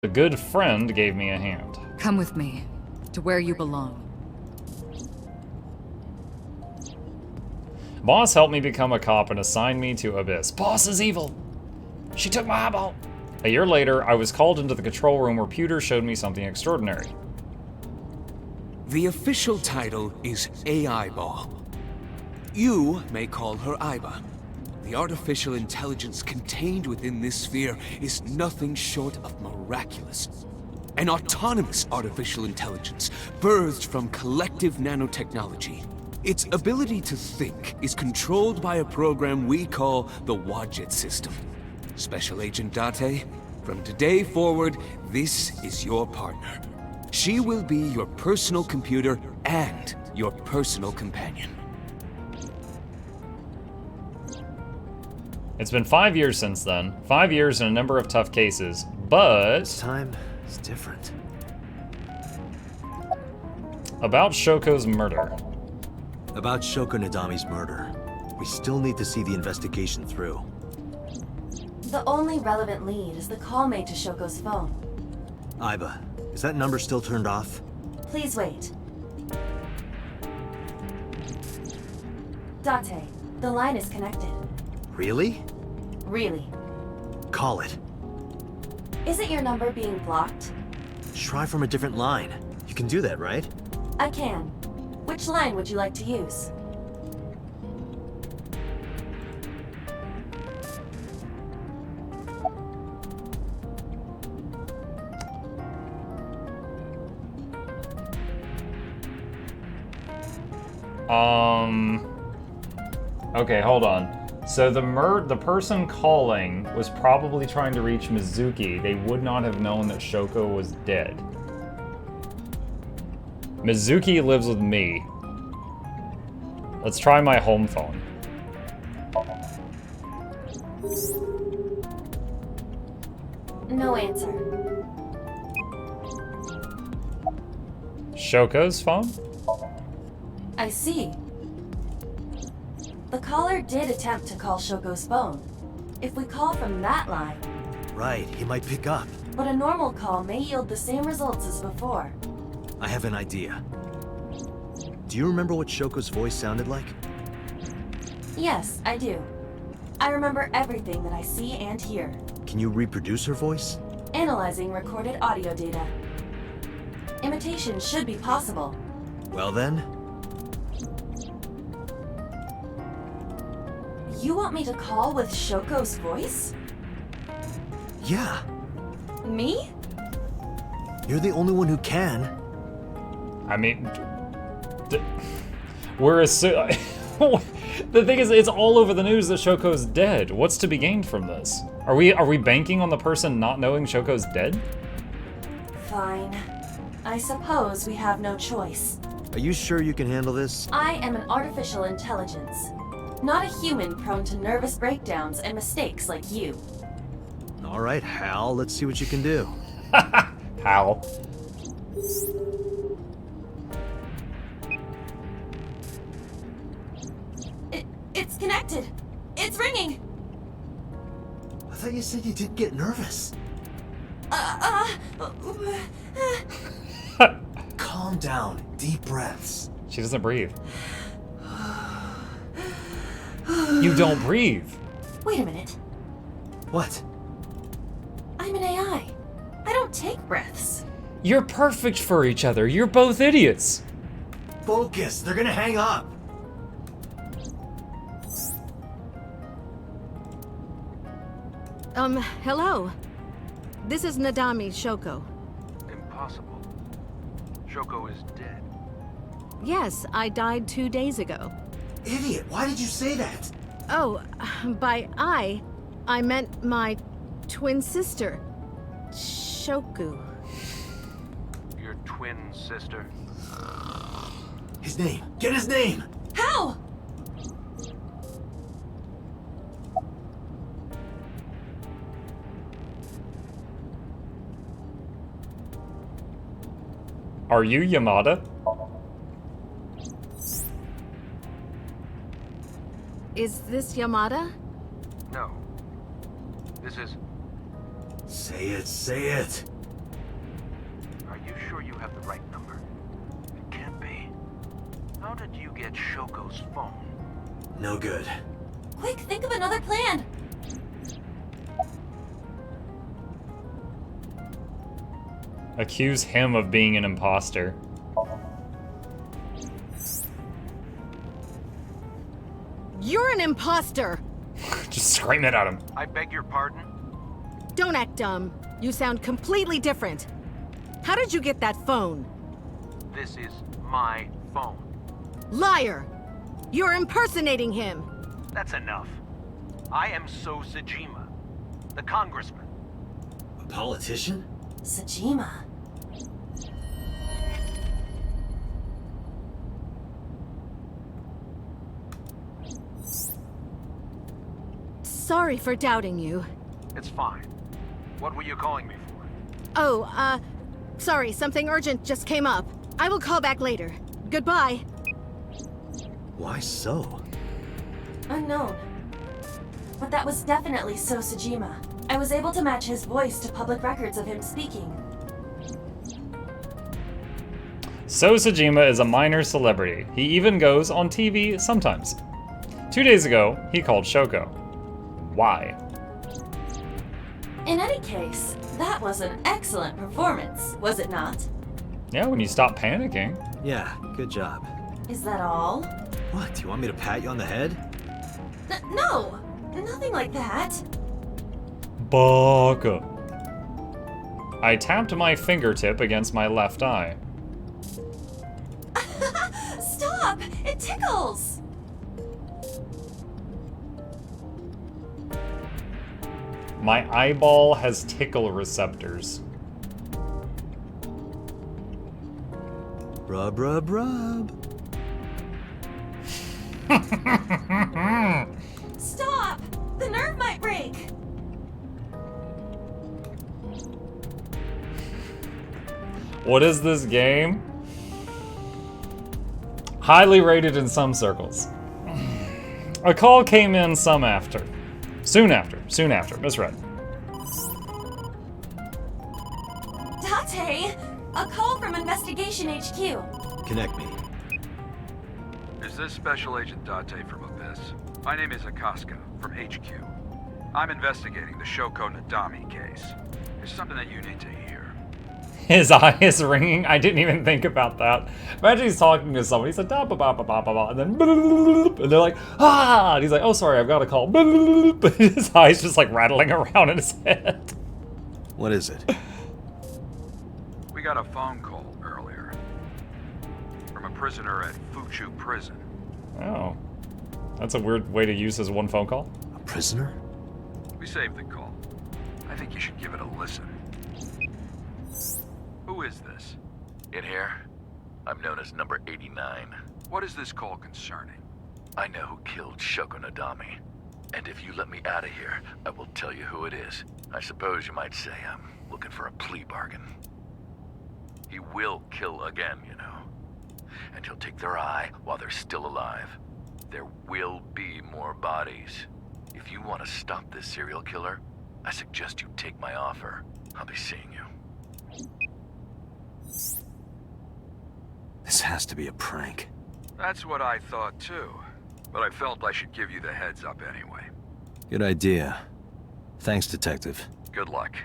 A good friend gave me a hand. Come with me, to where you belong. Boss helped me become a cop and assigned me to Abyss. Boss is evil! She took my eyeball! A year later, I was called into the control room where Pewter showed me something extraordinary. The official title is AI Ball. You may call her Iba. The artificial intelligence contained within this sphere is nothing short of miraculous. An autonomous artificial intelligence birthed from collective nanotechnology. Its ability to think is controlled by a program we call the Wadjet system. Special Agent Date, from today forward, this is your partner. She will be your personal computer and your personal companion. It's been 5 years since then. 5 years and a number of tough cases, but... This time is different. About Shoko's murder. About Shoko Nadami's murder. We still need to see the investigation through. The only relevant lead is the call made to Shoko's phone. Iba, is that number still turned off? Please wait. Date, the line is connected. Really? Really. Call it. Isn't your number being blocked? Try from a different line. You can do that, right? I can. Which line would you like to use? Okay, hold on. So the person calling was probably trying to reach Mizuki. They would not have known that Shoko was dead. Mizuki lives with me. Let's try my home phone. No answer. Shoko's phone? I see. The caller did attempt to call Shoko's phone. If we call from that line... Right, he might pick up. But a normal call may yield the same results as before. I have an idea. Do you remember what Shoko's voice sounded like? Yes, I do. I remember everything that I see and hear. Can you reproduce her voice? Analyzing recorded audio data. Imitation should be possible. Well then... You want me to call with Shoko's voice? Yeah. Me? You're the only one who can. I mean... We're assuming... The thing is, it's all over the news that Shoko's dead. What's to be gained from this? Are we banking on the person not knowing Shoko's dead? Fine. I suppose we have no choice. Are you sure you can handle this? I am an artificial intelligence. Not a human prone to nervous breakdowns and mistakes like you. All right, Hal, let's see what you can do. How? It's connected. It's ringing. I thought you said you did get nervous. Calm down. Deep breaths. She doesn't breathe. You don't breathe. Wait a minute. What? I'm an AI. I don't take breaths. You're perfect for each other. You're both idiots. Focus. They're gonna hang up. Hello. This is Nadami Shoko. Impossible. Shoko is dead. Yes, I died 2 days ago. Idiot, why did you say that? Oh, by I meant my twin sister, Shoku. Your twin sister? His name. Get his name! How? Are you Yamada? Is this Yamada? No. This is... Say it, say it. you sure you have the right number? It can't be. How did you get Shoko's phone? No good. Quick, think of another plan. Accuse him of being an imposter. You're an imposter! Just scream it at him. I beg your pardon? Don't act dumb. You sound completely different. How did you get that phone? This is my phone. Liar! You're impersonating him! That's enough. I am So Sajima, the congressman. A politician? Sajima. Sorry for doubting you. It's fine. What were you calling me for? Oh, sorry, something urgent just came up. I will call back later. Goodbye. Why so? Unknown. But that was definitely So Sajima. I was able to match his voice to public records of him speaking. So Sajima is a minor celebrity. He even goes on TV sometimes. 2 days ago, he called Shoko. Why? In any case, that was an excellent performance, was it not? Yeah, when you stop panicking. Yeah, good job. Is that all? What, do you want me to pat you on the head? No! Nothing like that. Baka. I tapped my fingertip against my left eye. Stop! It tickles! My eyeball has tickle receptors. Rub, rub, rub. Stop! The nerve might break! What is this game? Highly rated in some circles. A call came in soon after, misread. Date! A call from Investigation HQ. Connect me. Is this Special Agent Date from Abyss? My name is Akaska, from HQ. I'm investigating the Shoko Nadami case. There's something that you need to hear. His eye is ringing. I didn't even think about that. Imagine he's talking to somebody. He's like, da ba ba ba ba ba ba, and then, and they're like, ah, and he's like, oh, sorry, I've got a call. But his eye's just like rattling around in his head. What is it? We got a phone call earlier from a prisoner at Fuchu Prison. Oh, that's a weird way to use his one phone call. A prisoner? We saved the call. I think you should give it a listen. Who is this? In here, I'm known as number 89. What is this call concerning? I know who killed Shoko Nadami. And if you let me out of here, I will tell you who it is. I suppose you might say I'm looking for a plea bargain. He will kill again, you know. And he'll take their eye while they're still alive. There will be more bodies. If you want to stop this serial killer, I suggest you take my offer. I'll be seeing you. This has to be a prank. That's what I thought too. But I felt I should give you the heads up anyway. Good idea. Thanks, Detective. Good luck.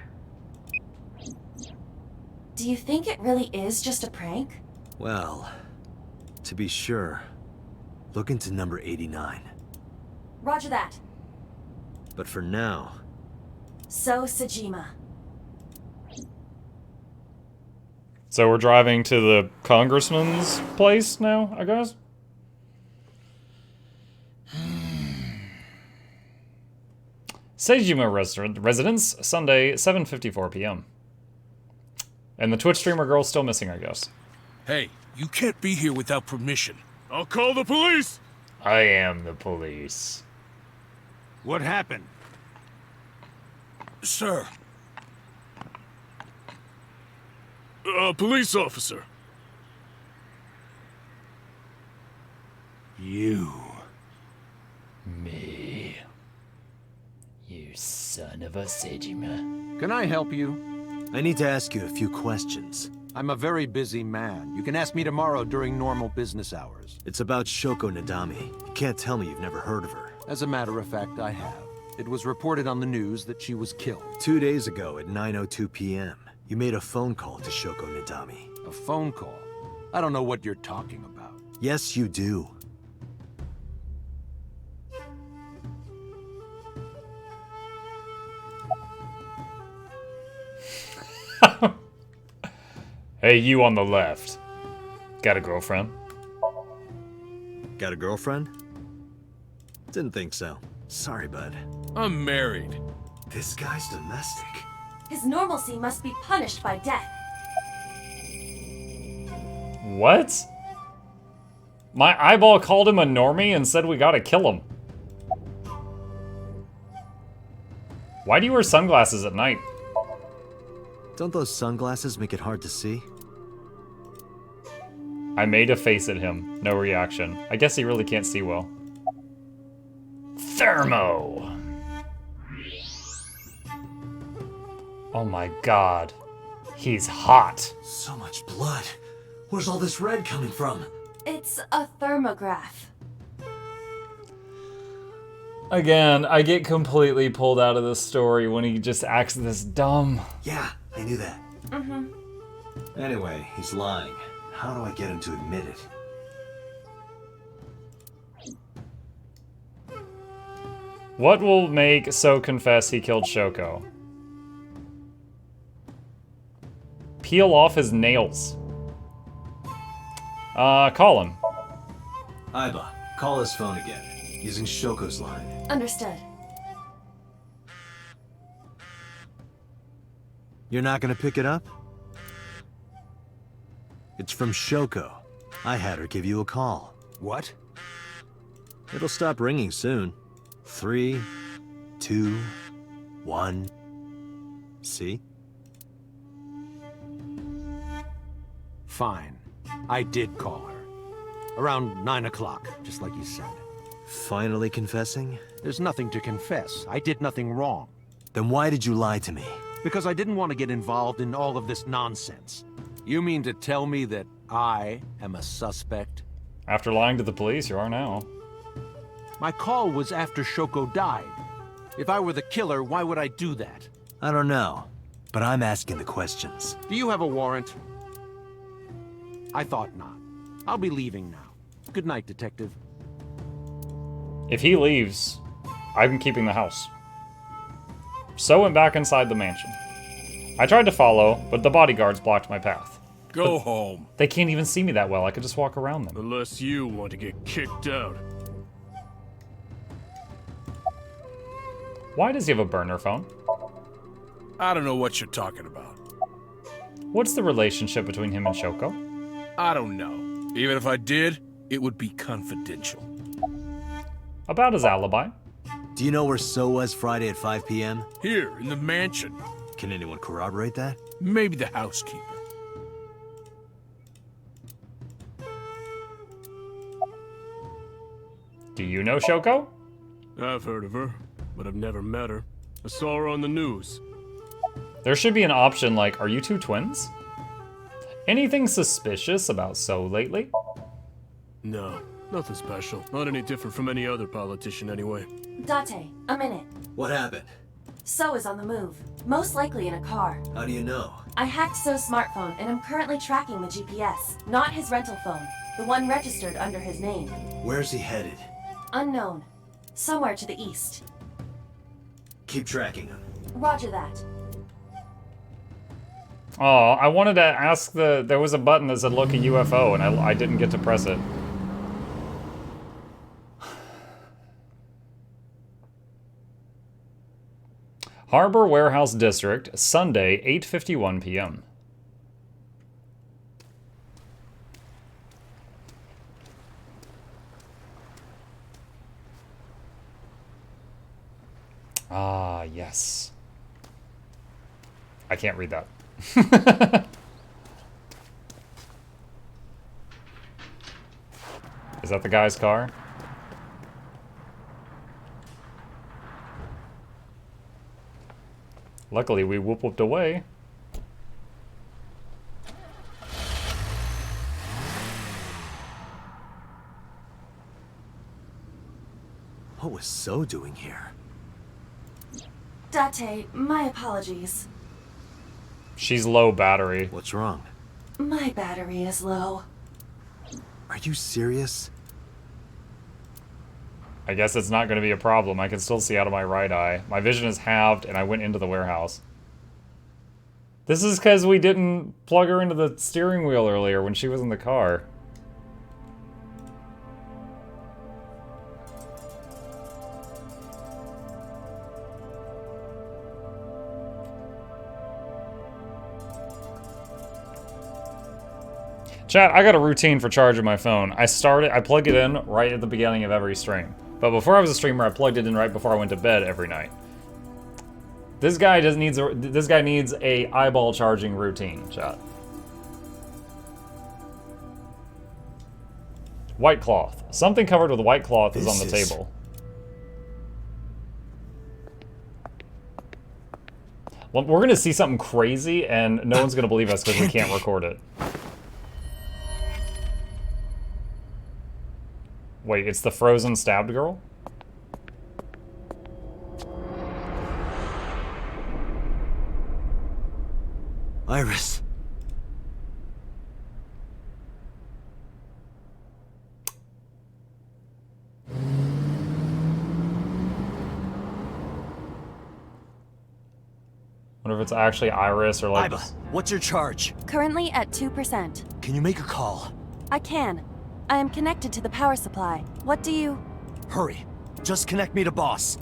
Do you think it really is just a prank? Well, to be sure, look into number 89. Roger that. But for now... So Sajima. So we're driving to the congressman's place now, I guess? Sejima residence, Sunday, 7:54 p.m. And the Twitch streamer girl's still missing, I guess. Hey, you can't be here without permission. I'll call the police! I am the police. What happened? Sir. A police officer. You. Me. You son of a Sejima. Can I help you? I need to ask you a few questions. I'm a very busy man. You can ask me tomorrow during normal business hours. It's about Shoko Nadami. You can't tell me you've never heard of her. As a matter of fact, I have. It was reported on the news that she was killed. 2 days ago at 9:02 p.m., you made a phone call to Shoko Nadami. A phone call? I don't know what you're talking about. Yes, you do. Hey, you on the left. Got a girlfriend? Got a girlfriend? Didn't think so. Sorry, bud. I'm married. This guy's domestic. His normalcy must be punished by death. What? My eyeball called him a normie and said we gotta kill him. Why do you wear sunglasses at night? Don't those sunglasses make it hard to see? I made a face at him. No reaction. I guess he really can't see well. Thermo! Oh my god. He's hot. So much blood. Where's all this red coming from? It's a thermograph. Again, I get completely pulled out of this story when he just acts this dumb. Yeah, I knew that. Mm-hmm. Anyway, he's lying. How do I get him to admit it? What will make So confess he killed Shoko? Peel off his nails. Call him. Aiba, call his phone again, using Shoko's line. Understood. You're not gonna pick it up? It's from Shoko. I had her give you a call. What? It'll stop ringing soon. 3, 2, 1. See? Fine. I did call her. Around 9 o'clock, just like you said. Finally confessing? There's nothing to confess. I did nothing wrong. Then why did you lie to me? Because I didn't want to get involved in all of this nonsense. You mean to tell me that I am a suspect? After lying to the police, you are now. My call was after Shoko died. If I were the killer, why would I do that? I don't know, but I'm asking the questions. Do you have a warrant? I thought not. I'll be leaving now. Good night, Detective. If he leaves, I'm keeping the house. So went back inside the mansion. I tried to follow, but the bodyguards blocked my path. Go home. They can't even see me that well. I could just walk around them. Unless you want to get kicked out. Why does he have a burner phone? I don't know what you're talking about. What's the relationship between him and Shoko? I don't know. Even if I did, it would be confidential. About his alibi? Do you know where So was Friday at 5 p.m.? Here, in the mansion. Can anyone corroborate that? Maybe the housekeeper. Do you know Shoko? I've heard of her, but I've never met her. I saw her on the news. There should be an option like, are you two twins? Anything suspicious about So lately? No, nothing special. Not any different from any other politician anyway. Date, a minute. What happened? So is on the move. Most likely in a car. How do you know? I hacked So's smartphone and am currently tracking the GPS. Not his rental phone. The one registered under his name. Where's he headed? Unknown. Somewhere to the east. Keep tracking him. Roger that. Oh, I wanted to ask there was a button that said look a UFO and I didn't get to press it. Harbor Warehouse District, Sunday, 8:51 p.m. Ah, yes. I can't read that. Is that the guy's car? Luckily, we whooped away. What was So doing here? Date, my apologies. She's low battery. What's wrong? My battery is low. Are you serious? I guess it's not going to be a problem. I can still see out of my right eye. My vision is halved, and I went into the warehouse. This is because we didn't plug her into the steering wheel earlier when she was in the car. Chat, I got a routine for charging my phone. I plug it in right at the beginning of every stream. But before I was a streamer, I plugged it in right before I went to bed every night. This guy needs a eyeball charging routine, chat. White cloth. Something covered with white cloth is on the table. Well, we're gonna see something crazy, and no one's gonna believe us because we can't record it. Wait, it's the frozen stabbed girl? Iris. Wonder if it's actually Iris or like... Iba, what's your charge? Currently at 2%. Can you make a call? I can. I am connected to the power supply. What do you... Hurry. Just connect me to boss.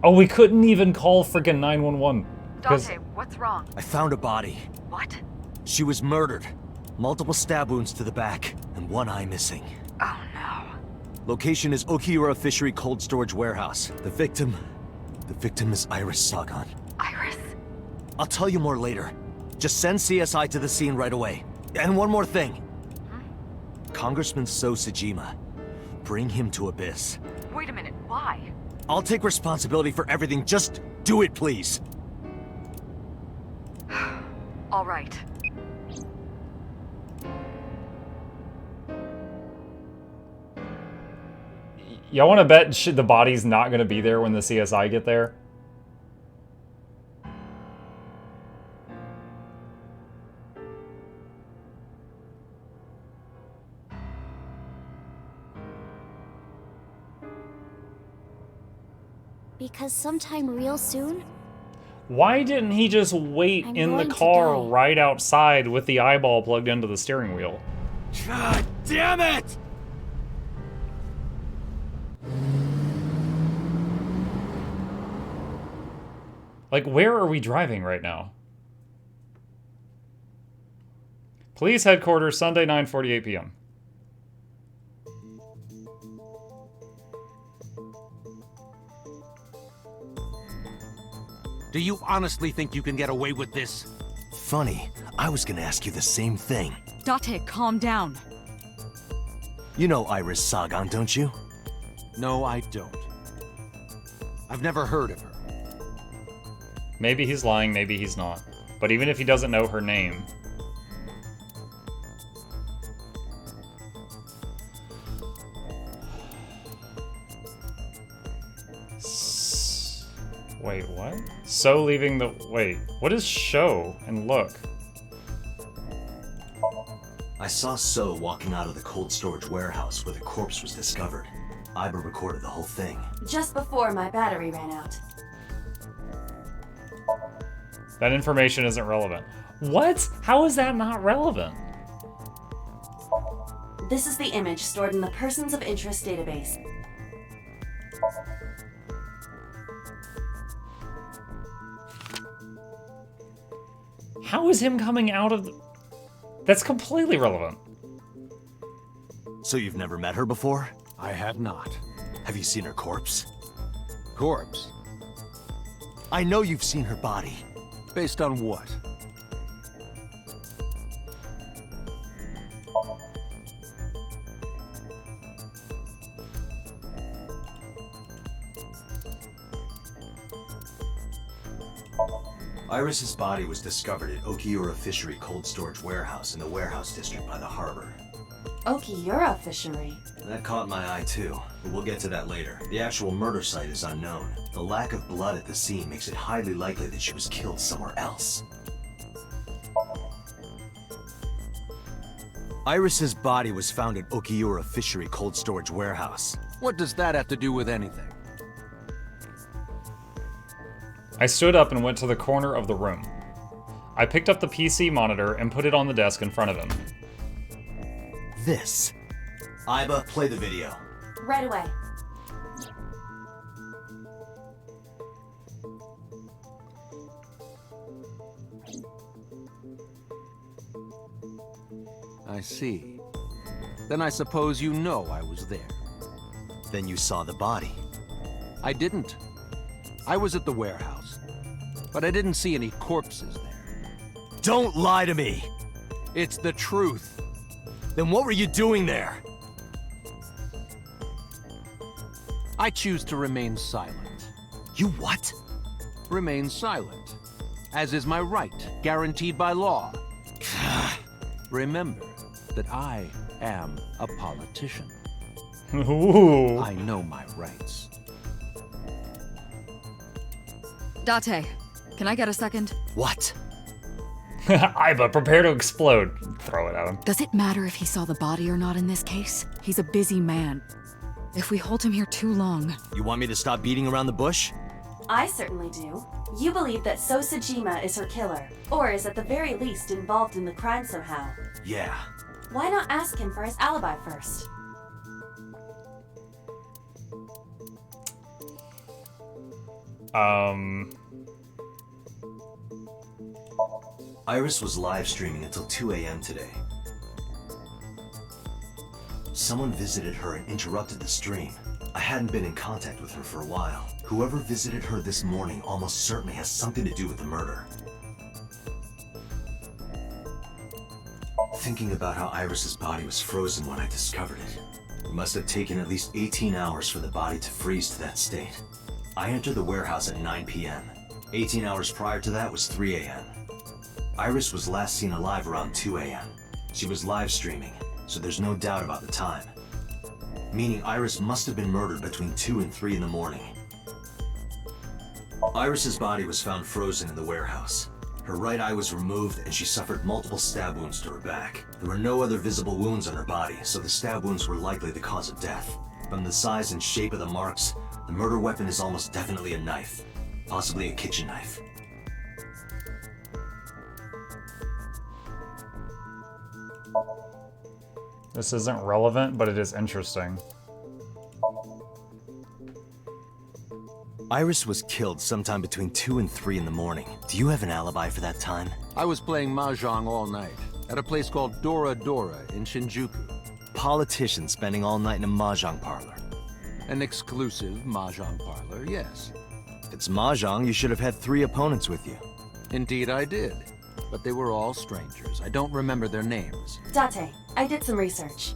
Oh, we couldn't even call freaking 911. Dante, what's wrong? I found a body. What? She was murdered. Multiple stab wounds to the back, and one eye missing. Oh no. Location is Okiura Fishery Cold Storage Warehouse. The victim is Iris Sagan. Iris? I'll tell you more later. Just send CSI to the scene right away. And one more thing. Congressman So Sajima. Bring him to Abyss. Wait a minute, why? I'll take responsibility for everything. Just do it, please. All right. Y'all want to bet the body's not going to be there when the CSI get there? Because sometime real soon? Why didn't he just wait in the car right outside with the eyeball plugged into the steering wheel? God damn it! Like, where are we driving right now? Police headquarters, Sunday, 9:48 p.m. Do you honestly think you can get away with this? Funny, I was gonna ask you the same thing. Dante, calm down. You know Iris Sagan, don't you? No, I don't. I've never heard of her. Maybe he's lying, maybe he's not. But even if he doesn't know her name... Wait, what? So leaving the... Wait, what is show and look? I saw So walking out of the cold storage warehouse where the corpse was discovered. Iba recorded the whole thing. Just before my battery ran out. That information isn't relevant. What? How is that not relevant? This is the image stored in the Persons of Interest database. How is him coming out of the... That's completely relevant. So you've never met her before? I have not. Have you seen her corpse? Corpse? I know you've seen her body. Based on what? Iris's body was discovered at Okiura Fishery Cold Storage Warehouse in the warehouse district by the harbor. Okiura fishery. That caught my eye too, but we'll get to that later. The actual murder site is unknown. The lack of blood at the scene makes it highly likely that she was killed somewhere else. Iris's body was found at Okiura Fishery Cold Storage Warehouse. What does that have to do with anything? I stood up and went to the corner of the room. I picked up the PC monitor and put it on the desk in front of him. This. Iba, play the video. Right away. I see. Then I suppose you know I was there. Then you saw the body. I didn't. I was at the warehouse, but I didn't see any corpses there. Don't lie to me! It's the truth. Then what were you doing there? I choose to remain silent. You what? Remain silent, as is my right, guaranteed by law. Remember that I am a politician. Ooh. I know my rights. Date, can I get a second? What? Iba, prepare to explode. Throw it at him. Does it matter if he saw the body or not in this case? He's a busy man. If we hold him here too long... You want me to stop beating around the bush? I certainly do. You believe that So Sajima is her killer, or is at the very least involved in the crime somehow. Yeah. Why not ask him for his alibi first? Iris was live streaming until 2 a.m. today. Someone visited her and interrupted the stream. I hadn't been in contact with her for a while. Whoever visited her this morning almost certainly has something to do with the murder. Thinking about how Iris's body was frozen when I discovered it. It must have taken at least 18 hours for the body to freeze to that state. I entered the warehouse at 9 p.m. 18 hours prior to that was 3 a.m. Iris was last seen alive around 2 a.m. She was live streaming, so there's no doubt about the time. Meaning Iris must have been murdered between 2 and 3 in the morning. Iris's body was found frozen in the warehouse. Her right eye was removed and she suffered multiple stab wounds to her back. There were no other visible wounds on her body, so the stab wounds were likely the cause of death. From the size and shape of the marks, the murder weapon is almost definitely a knife, possibly a kitchen knife. This isn't relevant, but it is interesting. Iris was killed sometime between 2 and 3 in the morning. Do you have an alibi for that time? I was playing Mahjong all night, at a place called Dora Dora in Shinjuku. Politician spending all night in a Mahjong parlor. An exclusive Mahjong parlor, yes. If it's Mahjong, you should have had 3 opponents with you. Indeed I did, but they were all strangers. I don't remember their names. Date, I did some research.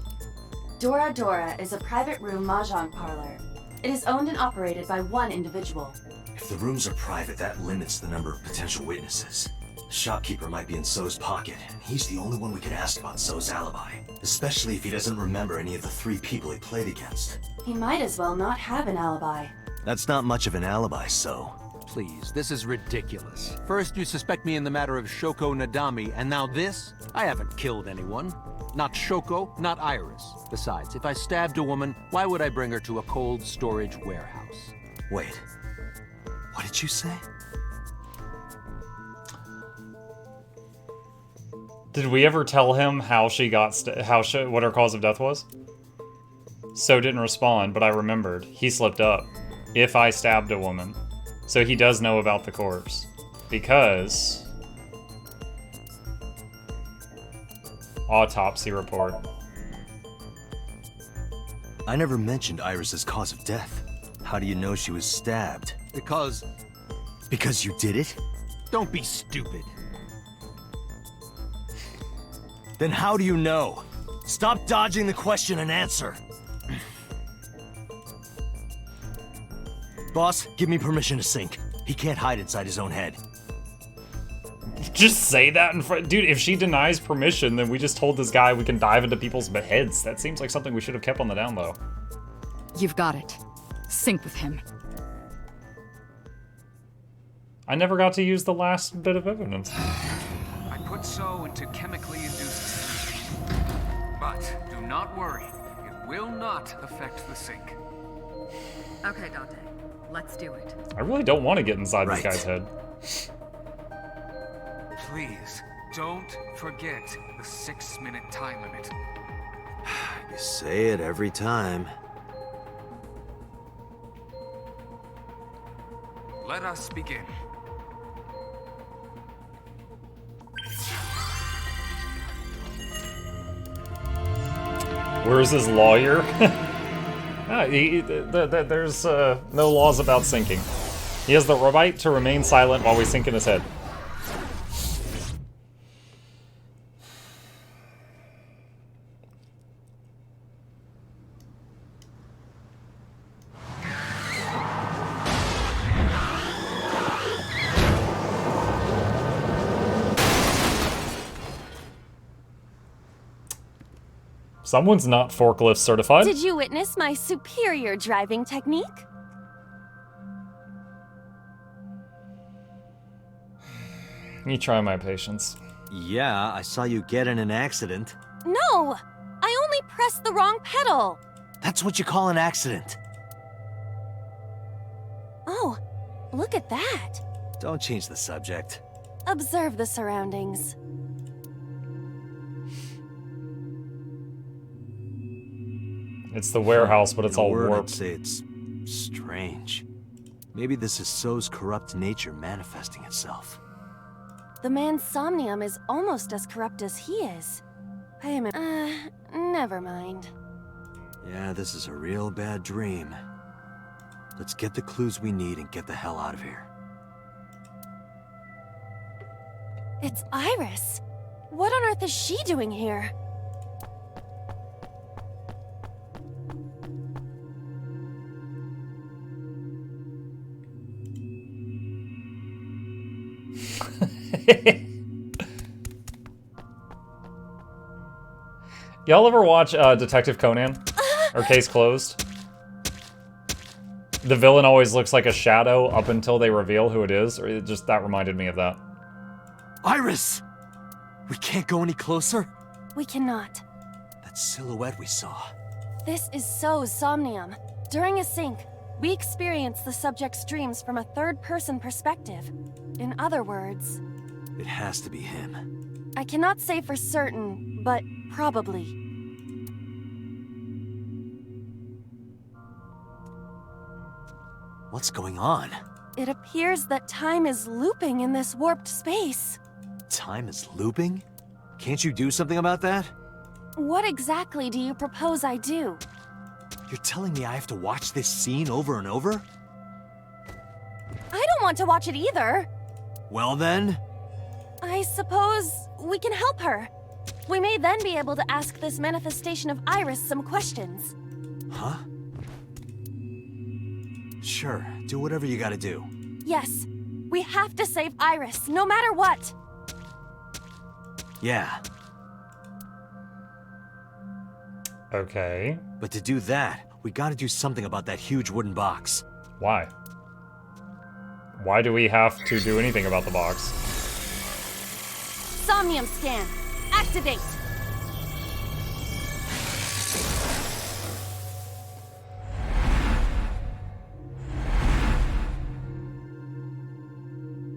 Dora Dora is a private room mahjong parlor. It is owned and operated by one individual. If the rooms are private, that limits the number of potential witnesses. The shopkeeper might be in So's pocket, and he's the only one we could ask about So's alibi. Especially if he doesn't remember any of the 3 people he played against. He might as well not have an alibi. That's not much of an alibi, So. Please, this is ridiculous. First you suspect me in the matter of Shoko Nadami, and now this? I haven't killed anyone. Not Shoko, not Iris. Besides, if I stabbed a woman, why would I bring her to a cold storage warehouse? Wait. What did you say? Did we ever tell him how she got what her cause of death was? So didn't respond, but I remembered. He slipped up. If I stabbed a woman. So he does know about the corpse. Because... autopsy report. I never mentioned Iris's cause of death. How do you know she was stabbed? Because you did it? Don't be stupid. Then how do you know? Stop dodging the question and answer. Boss, give me permission to sink. He can't hide inside his own head. Just say that in front. Dude, if she denies permission, then we just told this guy we can dive into people's heads. That seems like something we should have kept on the down low. You've got it. Sync with him. I never got to use the last bit of evidence. I put So into chemically induced sleep. But do not worry, it will not affect the sync. Okay, Dante. Let's do it. I really don't want to get inside this guy's head. Please, don't forget the 6-minute time limit. You say it every time. Let us begin. Where's his lawyer? There's no laws about sinking. He has the right to remain silent while we sink in his head. Someone's not forklift certified. Did you witness my superior driving technique? You try my patience. Yeah, I saw you get in an accident. No! I only pressed the wrong pedal! That's what you call an accident. Oh, look at that! Don't change the subject. Observe the surroundings. It's the warehouse, but it's all I'd warped. say it's strange. Maybe this is So's corrupt nature manifesting itself. The man's Somnium is almost as corrupt as he is. I am never mind. Yeah, this is a real bad dream. Let's get the clues we need and get the hell out of here. It's Iris. What on earth is she doing here? Y'all ever watch Detective Conan? Or Case Closed? The villain always looks like a shadow up until they reveal who it is, or it just that reminded me of that. Iris! We can't go any closer? We cannot. That silhouette we saw. This is So's Somnium. During a sync, we experience the subject's dreams from a third-person perspective. In other words... It has to be him. I cannot say for certain, but probably. What's going on? It appears that time is looping in this warped space. Time is looping? Can't you do something about that? What exactly do you propose I do? You're telling me I have to watch this scene over and over? I don't want to watch it either. Well then... I suppose we can help her. We may then be able to ask this manifestation of Iris some questions. Huh? Sure, do whatever you gotta do. Yes, we have to save Iris, no matter what. Yeah. Okay. But to do that, we gotta do something about that huge wooden box. Why? Why do we have to do anything about the box? Somnium scan. Activate.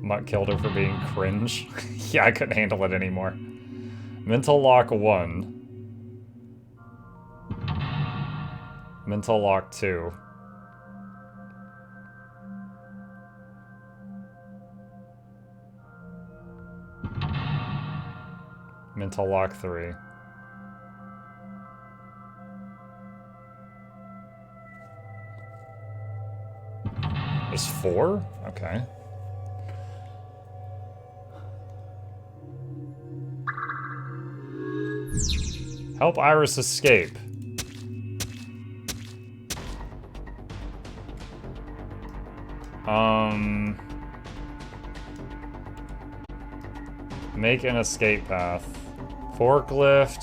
Mutt killed her for being cringe. Yeah, I couldn't handle it anymore. Mental lock 1. Mental lock 2. Mental lock 3. There's 4? Okay. Help Iris escape. Make an escape path. Forklift.